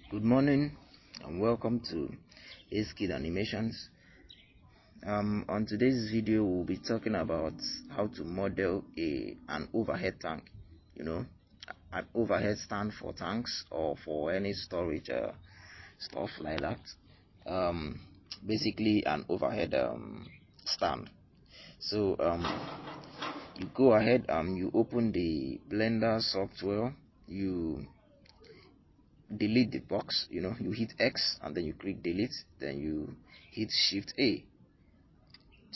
Good morning and welcome to Ace Kid Animations. On today's video we'll be talking about how to model an overhead tank, an overhead stand for tanks or for any storage stuff like that. Basically an overhead stand. So you go ahead, you open the Blender software, you delete the box, you hit X and then you click delete, then you hit Shift A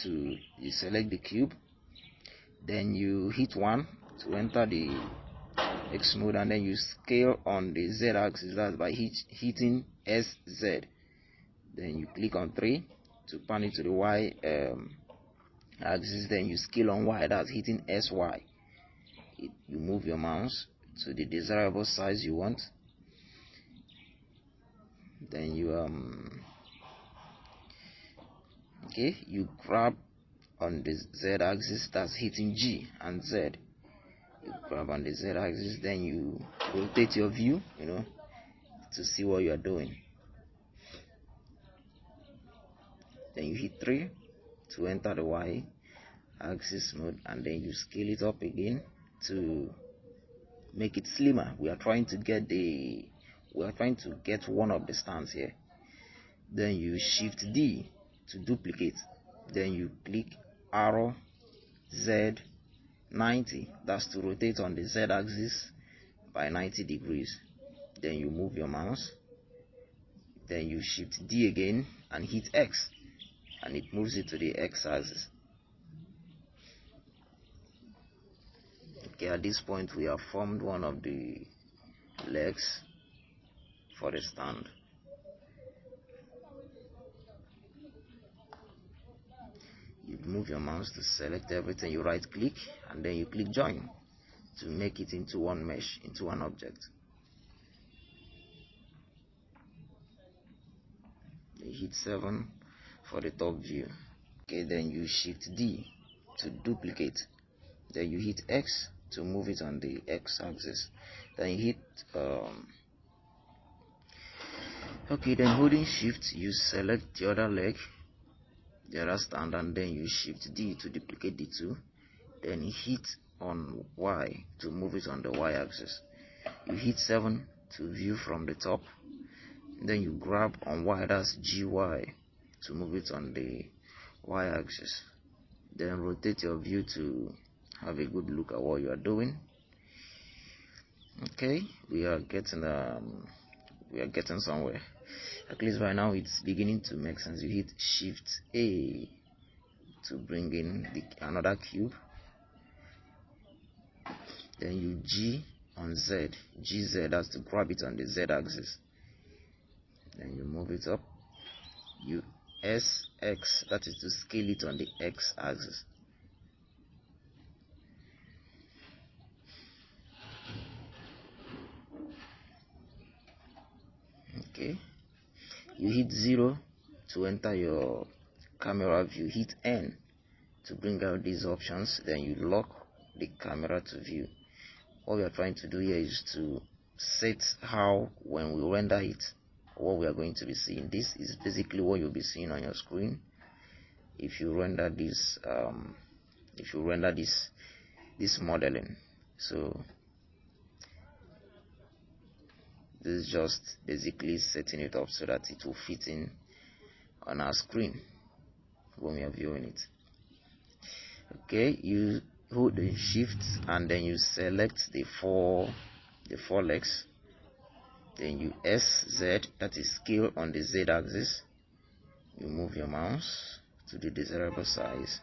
to select the cube, then you hit 1 to enter the X mode, and then you scale on the Z axis, that's by hitting SZ. Then you click on 3 to pan it to the Y axis, then you scale on Y, that's hitting SY. You move your mouse to the desirable size you want. Then you you grab on the Z axis, that's hitting G and Z. You grab on the Z axis, then you rotate your view, to see what you are doing. Then you hit 3 to enter the Y axis mode, and then you scale it up again to make it slimmer. We are trying to get one of the stands here. Then you Shift D to duplicate, then you click arrow Z 90, that's to rotate on the Z axis by 90 degrees. Then you move your mouse, then you Shift D again and hit X, and it moves it to the X axis. Okay, at this point we have formed one of the legs for the stand. You move your mouse to select everything, you right click and then you click join to make it into one mesh, into one object. You hit 7 for the top view. Okay, then you Shift D to duplicate, then you hit X to move it on the X axis. Then you hit then holding Shift, you select the other leg, the other stand, and then you Shift D to duplicate the two. Then hit on Y to move it on the Y axis. You hit 7 to view from the top. Then you grab on Y, that's GY, to move it on the Y axis. Then rotate your view to have a good look at what you are doing. Okay, we are getting somewhere. At least right now it's beginning to make sense. You hit Shift A to bring in another cube. Then you G on Z, GZ, that's to grab it on the Z axis. Then you move it up. You SX, that is to scale it on the X axis. Okay, you hit 0 to enter your camera view, hit N to bring out these options, then you lock the camera to view. What we are trying to do here is to set how, when we render it, what we are going to be seeing. This is basically what you'll be seeing on your screen if you render this this modeling. So this is just basically setting it up so that it will fit in on our screen when we are viewing it. Okay, you hold the Shift and then you select the four legs. Then you SZ, that is scale on the Z axis. You move your mouse to the desirable size.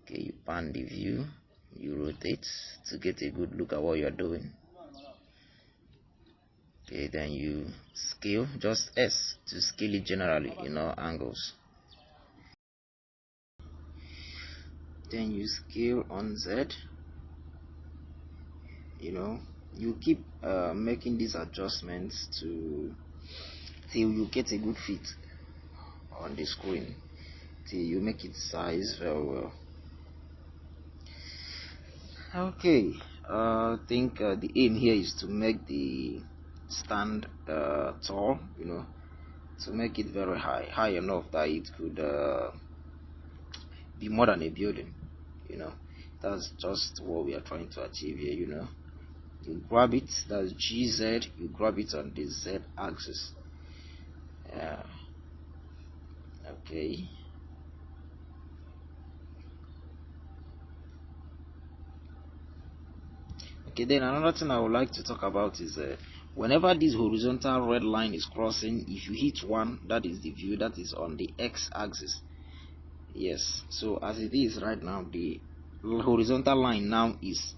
Okay, you pan the view, you rotate to get a good look at what you are doing. Okay, then you scale, just S to scale it generally in all angles. Then you scale on Z. You keep making these adjustments till you get a good fit on the screen, till you make it size very well. Okay, I think the aim here is to make the stand tall, to make it very high enough that it could be more than a building. That's just what we are trying to achieve here. You grab it, that's GZ, you grab it on the Z axis. Yeah. Okay. Okay, then another thing I would like to talk about is whenever this horizontal red line is crossing, if you hit one, that is the view that is on the X axis. Yes, so as it is right now, the horizontal line now is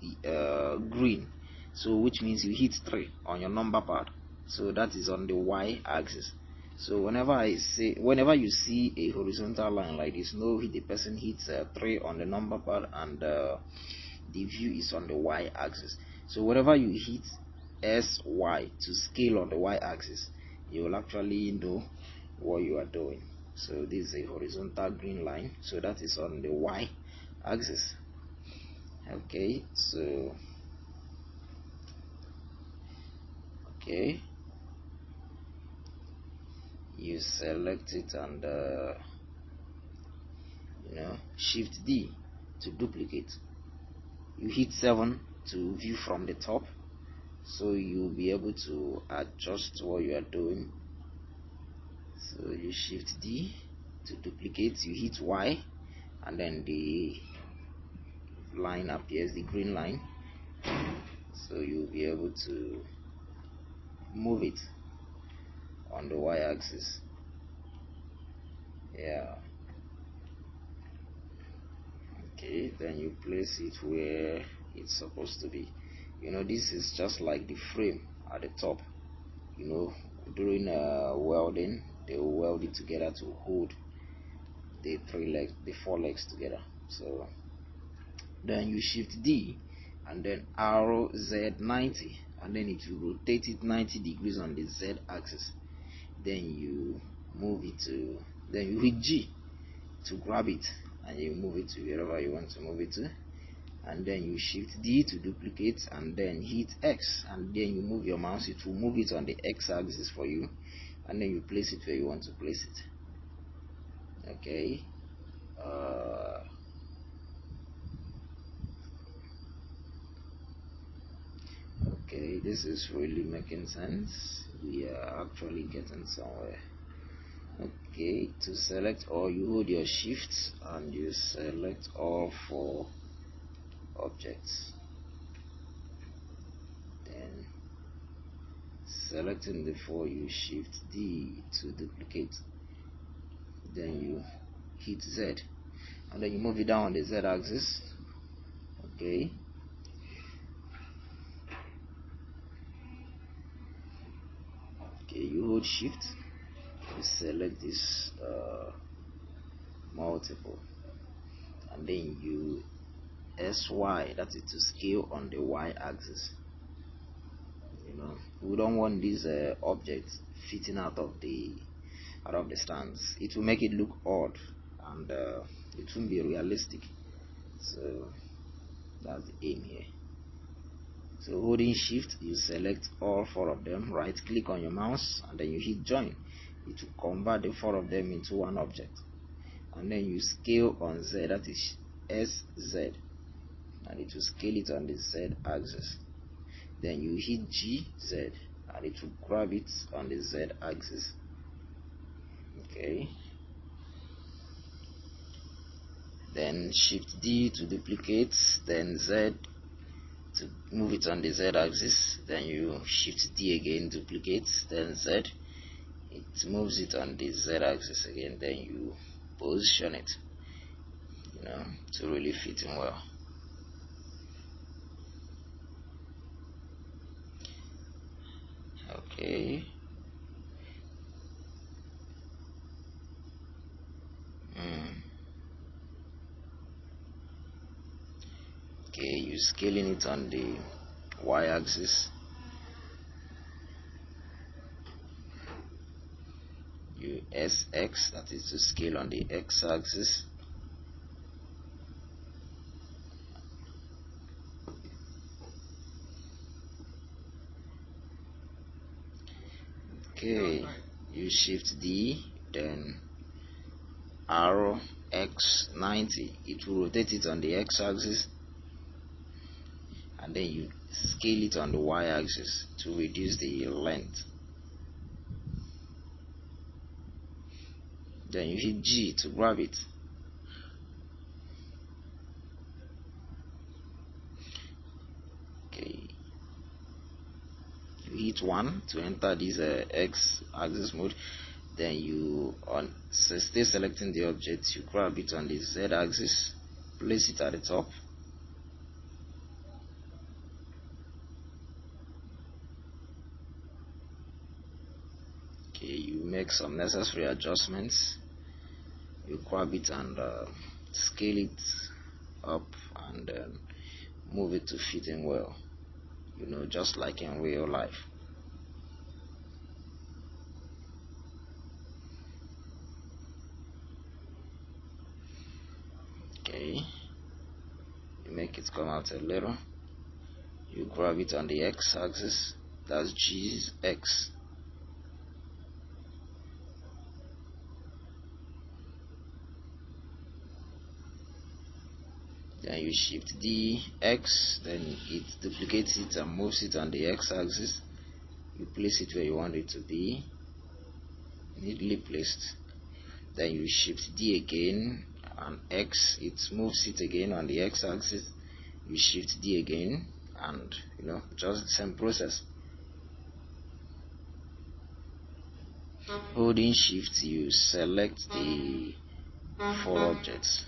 green, so which means you hit 3 on your number pad, so that is on the Y axis. So whenever you see a horizontal line like this, know the person hits 3 on the number pad, and the view is on the Y axis. So whenever you hit SY to scale on the Y axis, you will actually know what you are doing. So this is a horizontal green line, so that is on the Y axis. Okay, so you select it and Shift D to duplicate. You hit 7 to view from the top, so you'll be able to adjust what you are doing. So you Shift D to duplicate, you hit Y, and then the line appears, the green line, so you'll be able to move it on the Y axis. Yeah. Okay, then you place it where it's supposed to be. This is just like the frame at the top. During welding, they will weld it together to hold the 4 legs together. So then you Shift D and then arrow Z90, and then it will rotate it 90 degrees on the Z axis. Then you move it to, then you hit G to grab it, and you move it to wherever you want to move it to, and then you Shift D to duplicate, and then hit X, and then you move your mouse, it will move it on the X axis for you, and then you place it where you want to place it. Okay. Okay, this is really making sense. We are actually getting somewhere. Okay, to select all, you hold your Shift and you select all 4 objects. Then selecting the 4, you Shift D to duplicate. Then you hit Z, and then you move it down on the Z axis. Okay. Okay, you hold Shift, you select this multiple, and then you SY, that is to scale on the Y axis. We don't want this object fitting out of the stands. It will make it look odd, and it won't be realistic. So that's the aim here. So holding Shift, you select all 4 of them, right click on your mouse, and then you hit join. It will convert the 4 of them into one object, and then you scale on Z, that is SZ, and it will scale it on the Z axis. Then you hit GZ, and it will grab it on the Z axis. Okay. Then Shift D to duplicate, then Z to move it on the Z axis. Then you Shift D again, duplicate, then Z, it moves it on the Z axis again. Then you position it, to really fit in well. Okay. Okay, you're scaling it on the Y axis. You SX, that is to scale on the X axis. Okay, you shift D, then arrow X 90. It will rotate it on the X axis, and then you scale it on the Y axis to reduce the length. Then you hit G to grab it. Okay, you hit 1 to enter this X axis mode. Then you stay selecting the object, you grab it on the Z axis, place it at the top. Okay, you make some necessary adjustments. You grab it and scale it up, and then move it to fit in well, just like in real life. Okay, you make it come out a little. You grab it on the X axis, that's G's X. Then you shift D X, then it duplicates it and moves it on the X axis. You place it where you want it to be, neatly placed. Then you shift D again, and X, it moves it again on the X axis. You shift D again, and just the same process. Holding shift, you select the 4 objects,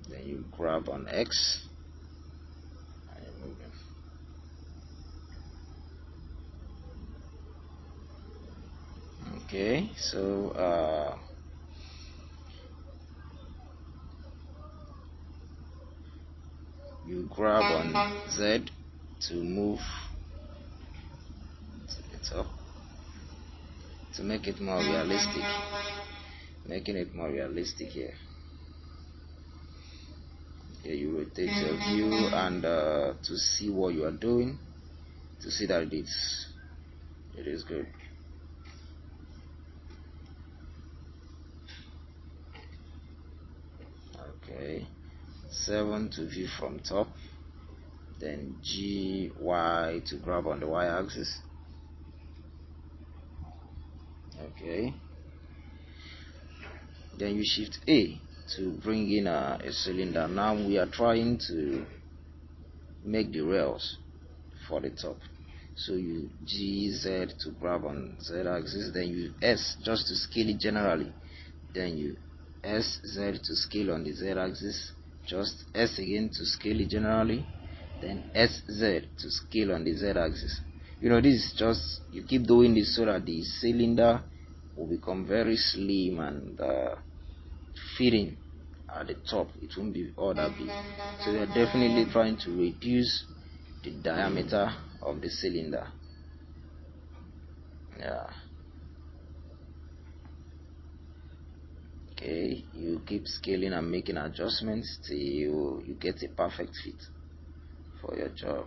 then you grab on X and you move them. Okay, so you grab on Z to move it up to make it more realistic, making it more realistic here. Here you rotate your view, and to see what you are doing, to see that it is good. Okay, 7 to view from top, then G, Y to grab on the Y axis. Okay, then you shift A to bring in a cylinder. Now we are trying to make the rails for the top, so you G, Z to grab on Z axis, then you S just to scale it generally, then you S, Z to scale on the Z axis, just S again to scale it generally, then S, Z to scale on the Z axis. This is just, you keep doing this so that the cylinder will become very slim and fitting at the top. It won't be all that big. So we are definitely trying to reduce the diameter of the cylinder. Yeah. Okay, you keep scaling and making adjustments till you get a perfect fit for your job.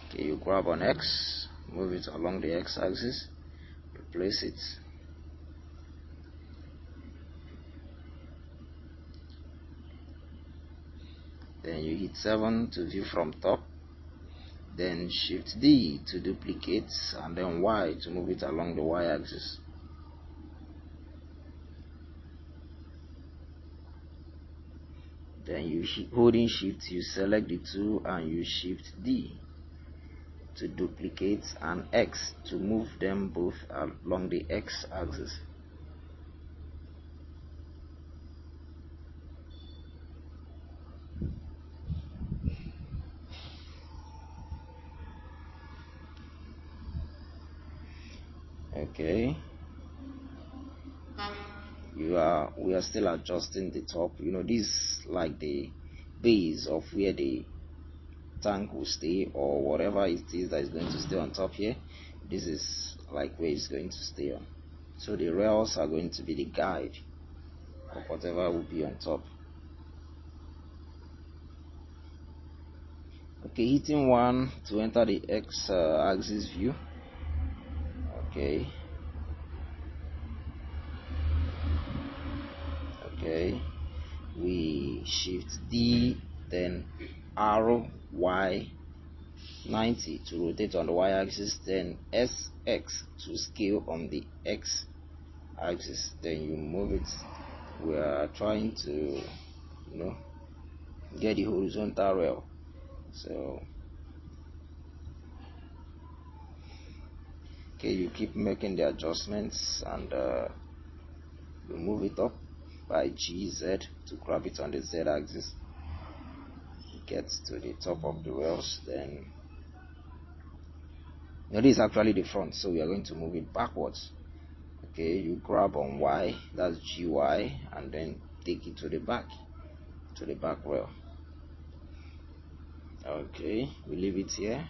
Okay, you grab on X, move it along the X axis, replace it. Then you hit 7 to view from top, then shift D to duplicate, and then Y to move it along the Y axis. Then you holding shift, you select the 2 and you shift D to duplicate, and X to move them both along the X axis. Okay, we are still adjusting the top. This is like the base of where the tank will stay, or whatever it is that is going to stay on top here. This is like where it's going to stay on. So the rails are going to be the guide of whatever will be on top. Okay, hitting 1 to enter the X axis view. Okay, we shift D, then arrow Y 90 to rotate on the Y axis, then SX to scale on the X axis, then you move it. We are trying to get the horizontal rail, so okay, you keep making the adjustments, and you move it up by GZ to grab it on the Z axis. Get to the top of the rails, then this is actually the front, so we are going to move it backwards. Okay, you grab on Y, that's GY, and then take it to the back rail. Okay, we leave it here.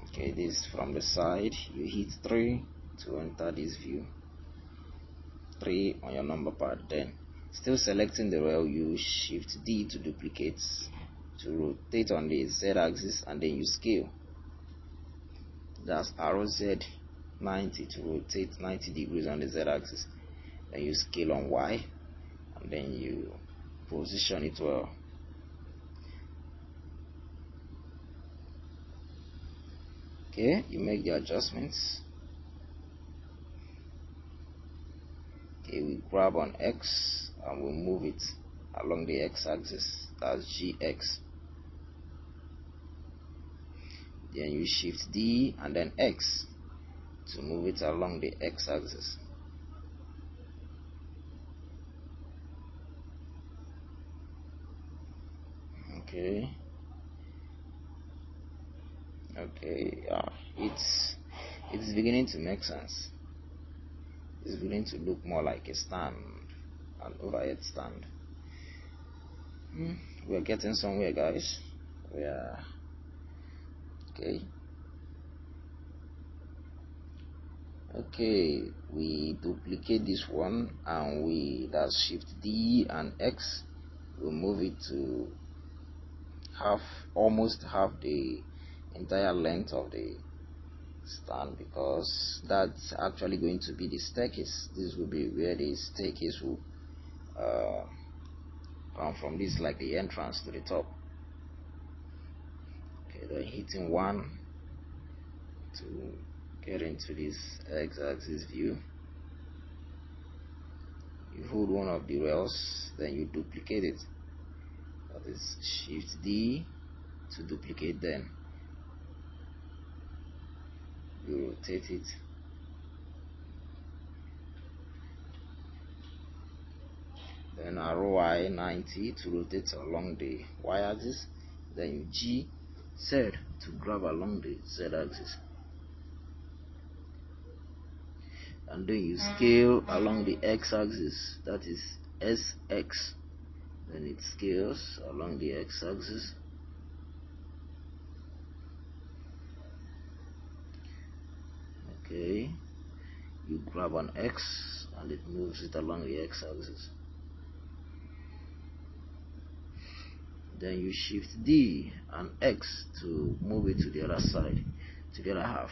Okay, this from the side, you hit 3 to enter this view. 3 on your number pad, then still selecting the rail, you shift D to duplicate, to rotate on the Z axis, and then you scale. That's arrow Z 90 to rotate 90 degrees on the Z axis. Then you scale on Y, and then you position it well. Okay, you make the adjustments. Okay, we grab on X and we move it along the X axis, that's GX. Then you shift D and then X to move it along the X axis. Okay, it's beginning to make sense. It's beginning to look more like a stand, an overhead stand. We're getting somewhere, guys. We are okay. We duplicate this one, and that's shift D and X. We'll move it to almost half the entire length of the stand, because that's actually going to be the staircase. This will be where the staircase will come from. This is like the entrance to the top. Okay, then hitting 1 to get into this X-axis view. You hold one of the rails, then you duplicate it. That is shift D to duplicate, then you rotate it. Then arrow Y 90 to rotate along the Y axis, then you G Z to grab along the Z axis, and then you scale along the X axis, that is SX. Then it scales along the X axis. Okay, you grab an X and it moves it along the X axis. Then you shift D and X to move it to the other side, to the other half.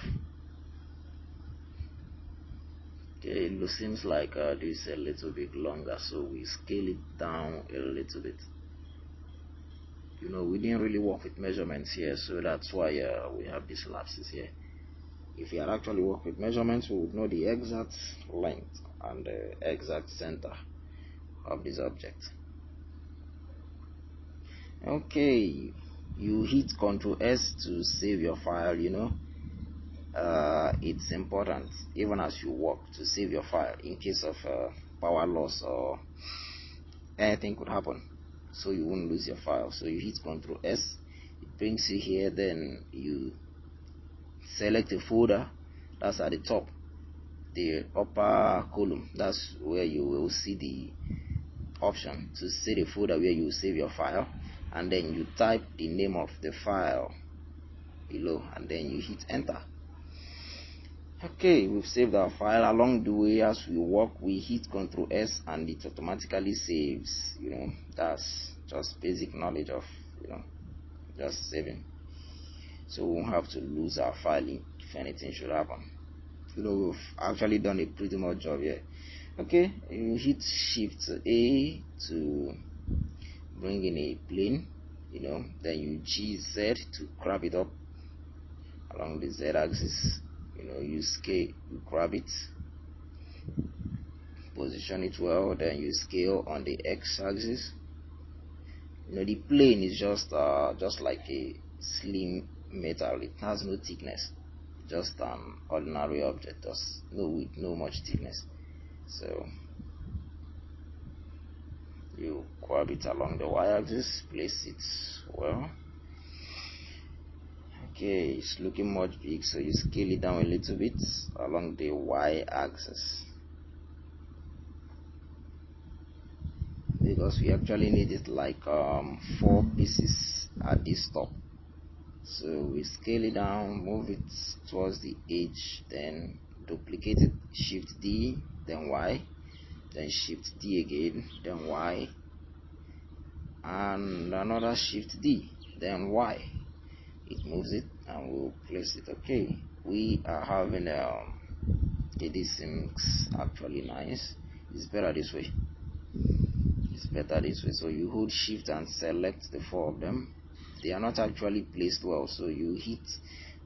Okay, it seems like this is a little bit longer, so we scale it down a little bit. We didn't really work with measurements here, so that's why we have these lapses here. If you had actually worked with measurements, we would know the exact length and the exact center of this object. Okay, you hit Ctrl S to save your file. It's important, even as you work, to save your file in case of power loss or anything could happen, so you won't lose your file. So you hit Ctrl S, it brings you here, then you select a folder that's at the top, the upper column. That's where you will see the option to see the folder where you save your file, and then you type the name of the file below, and then you hit enter. Okay, we've saved our file. Along the way, as we work, we hit Ctrl S and it automatically saves. That's just basic knowledge of just saving, so we won't have to lose our file if anything should happen. We've actually done a pretty much job here. Okay, you hit Shift A to bring in a plane, then you GZ to grab it up along the Z axis. You scale, you grab it, position it well, then you scale on the X axis. The plane is just like a slim metal. It has no thickness, just an ordinary object, just with no much thickness. So you grab it along the Y axis, place it well. Okay, it's looking much big, so you scale it down a little bit along the Y axis, because we actually need it like 4 pieces at this top. So we scale it down, move it towards the edge, then duplicate it, Shift D, then Y, then Shift D again, then Y, and another Shift D, then Y. It moves it and we'll place it. Okay, we are having this seems actually nice. It's better this way. So you hold Shift and select the 4 of them. They are not actually placed well, so you hit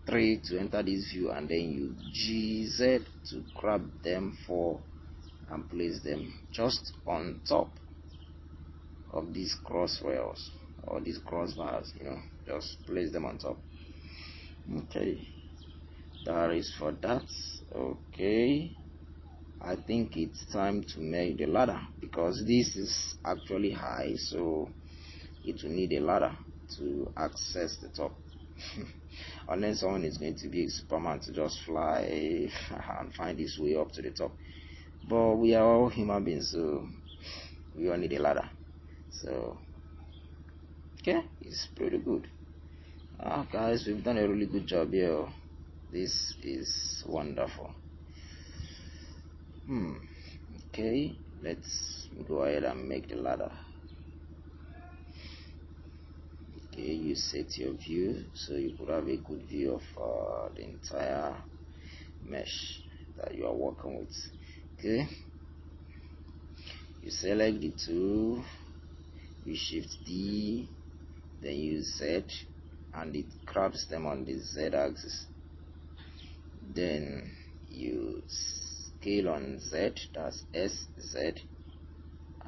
3 to enter this view, and then you GZ to grab them 4 and place them just on top of these cross rails or these crossbars. Just place them on top. Okay, that is for that. Okay, I think it's time to make the ladder, because this is actually high, so it will need a ladder to access the top. Unless someone is going to be a Superman to just fly and find his way up to the top. But we are all human beings, so we all need a ladder. So okay, it's pretty good. Guys, we've done a really good job here. This is wonderful. Okay, let's go ahead and make the ladder. Okay, you set your view so you could have a good view of the entire mesh that you are working with. Okay, you select the two, you Shift D, then you Z, and it grabs them on the Z axis. Then you scale on Z, that's SZ,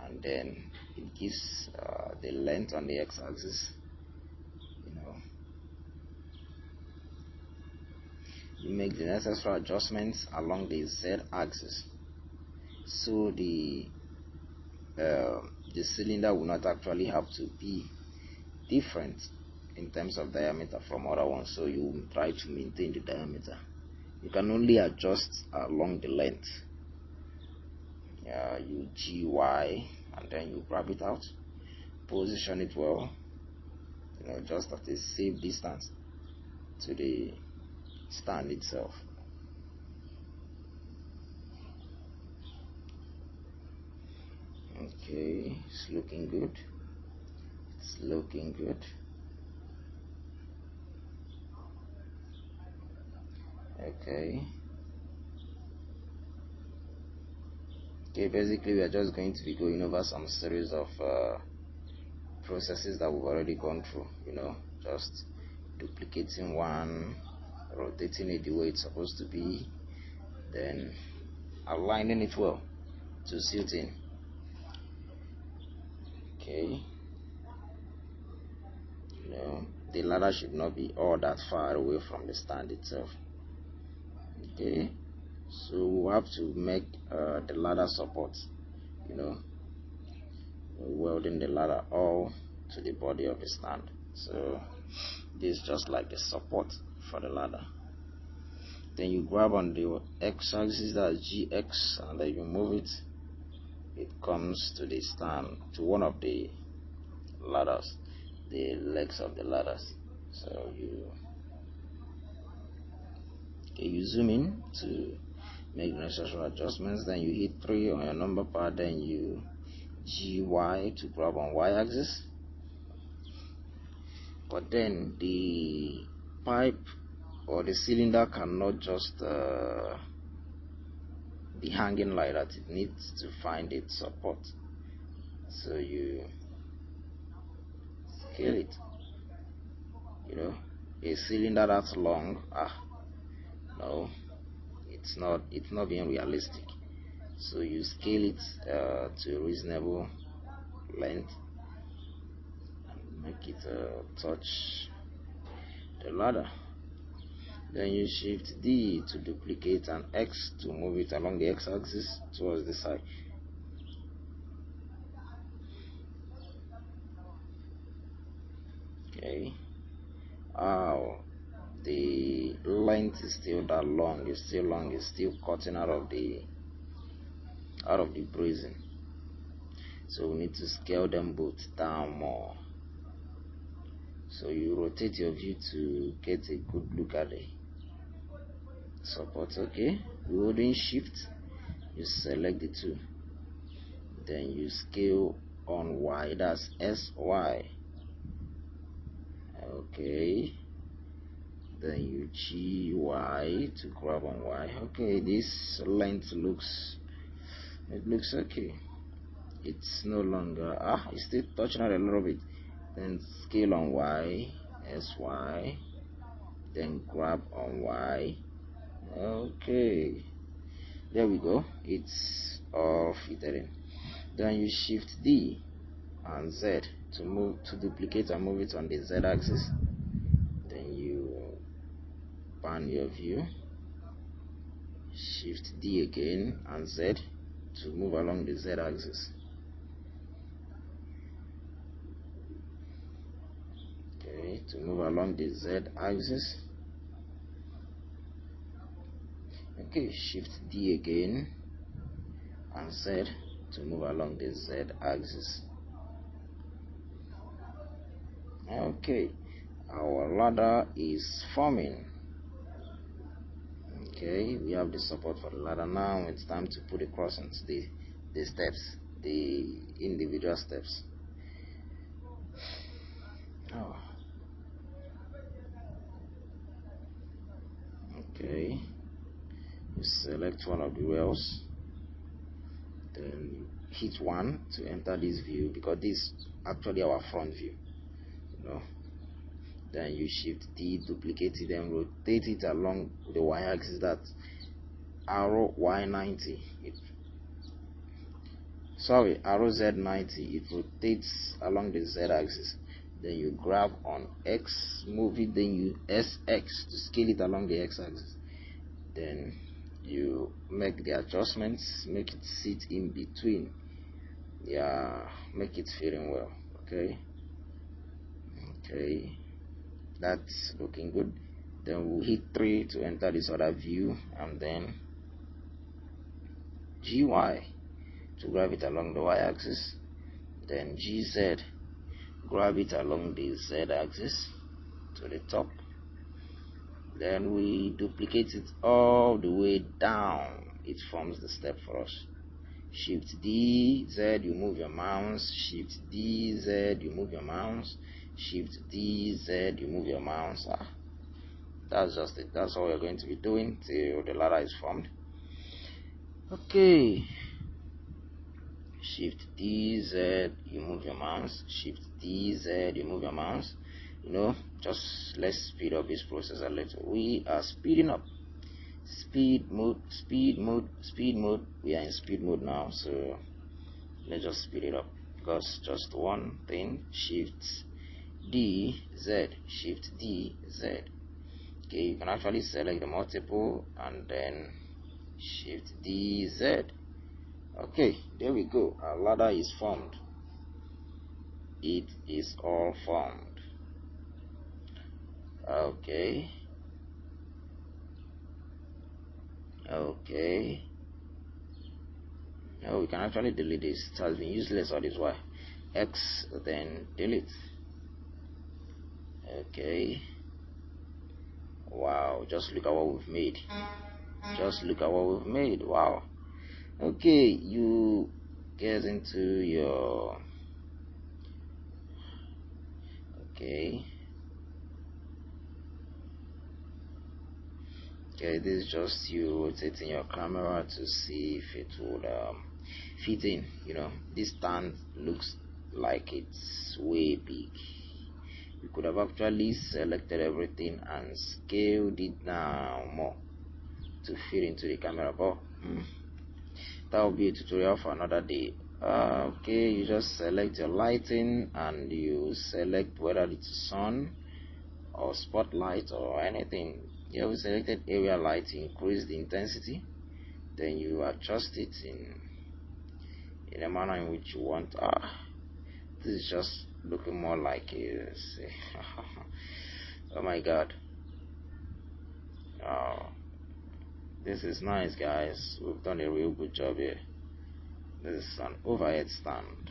and then it gives the length on the X axis. You make the necessary adjustments along the Z axis, so the cylinder will not actually have to be different in terms of diameter from other ones, so you try to maintain the diameter. You can only adjust along the length. You GY, and then you grab it out, position it well, just at a safe distance to the stand itself. Okay, it's looking good. Okay, basically we are just going to be going over some series of processes that we've already gone through. Just duplicating one, rotating it the way it's supposed to be, then aligning it well to suit in. Okay, the ladder should not be all that far away from the stand itself. Okay, so we have to make the ladder support, welding the ladder all to the body of the stand. So this is just like the support for the ladder. Then you grab on the X axis, that's GX, and then you move it. It comes to the stand, to one of the ladders, the legs of the ladders. So you Okay, you zoom in to make the necessary adjustments. Then you hit 3 on your number pad. Then you GY to grab on y-axis. But then the pipe or the cylinder cannot just be hanging like that. It needs to find its support. So you scale it. A cylinder that's long, no, it's not being realistic. So you scale it to a reasonable length and make it touch the ladder. Then you shift D to duplicate, and X to move it along the x-axis towards the side. Okay. The length is still that long. It's still long. It's still cutting out of the bracing. So we need to scale them both down more. So you rotate your view to get a good look at the support. Okay, holding shift, you select the two, then you scale on Y, that's SY. Okay, then you GY to grab on Y. Okay, this length looks okay. It's no longer it's still touching out a little bit. Then scale on Y, SY, then grab on Y. Okay, there we go. It's all fitted in. Then you shift D and Z to duplicate and move it on the Z axis. Then you pan your view, shift D again and Z to move along the Z axis. Okay, to move along the Z axis. Okay, shift D again and Z to move along the Z axis. Okay, our ladder is forming. Okay, we have the support for the ladder. Now it's time to put the crossings, the steps, the individual steps. Okay, you select one of the rails, then hit 1 to enter this view, because this is actually our front view. Then you shift D, duplicate it, then rotate it along the y-axis. That's arrow Y90. Arrow Z90. It rotates along the Z-axis. Then you grab on X, move it, then you SX to scale it along the X-axis. Then you make the adjustments, make it sit in between. Yeah, make it fitting well. Okay, that's looking good. Then we'll hit 3 to enter this other view, and then GY to grab it along the y-axis, then GZ, grab it along the z-axis to the top. Then we duplicate it all the way down. It forms the step for us. Shift D, Z, you move your mouse. Shift D, Z, you move your mouse. Shift D, Z, you move your mouse. That's just it. That's all we're going to be doing till the ladder is formed. Okay. Shift D, Z, you move your mouse. Shift D, Z, you move your mouse. Just let's speed up this process a little. We are speeding up. Speed mode, speed mode, speed mode. We are in speed mode now, so let's just speed it up, because just one thing. Shift D, Z, Shift D, Z. Okay, you can actually select the multiple and then Shift D, Z. Okay, there we go. Our ladder is formed. It is all formed. Okay. Now we can actually delete this. It has been useless all this while. X, then delete. Okay. Wow, just look at what we've made. Just look at what we've made. Wow. Okay, you get into your okay. Okay, this is just you rotating your camera to see if it would fit in. This stand looks like it's way big. You could have actually selected everything and scaled it down more to fit into the camera, but that will be a tutorial for another day. Okay, you just select your lighting and you select whether it's sun or spotlight or anything. We selected area light to increase the intensity, then you adjust it in a manner in which you want. This is just looking more like a oh my god. This is nice, guys. We've done a real good job here. This is an overhead stand.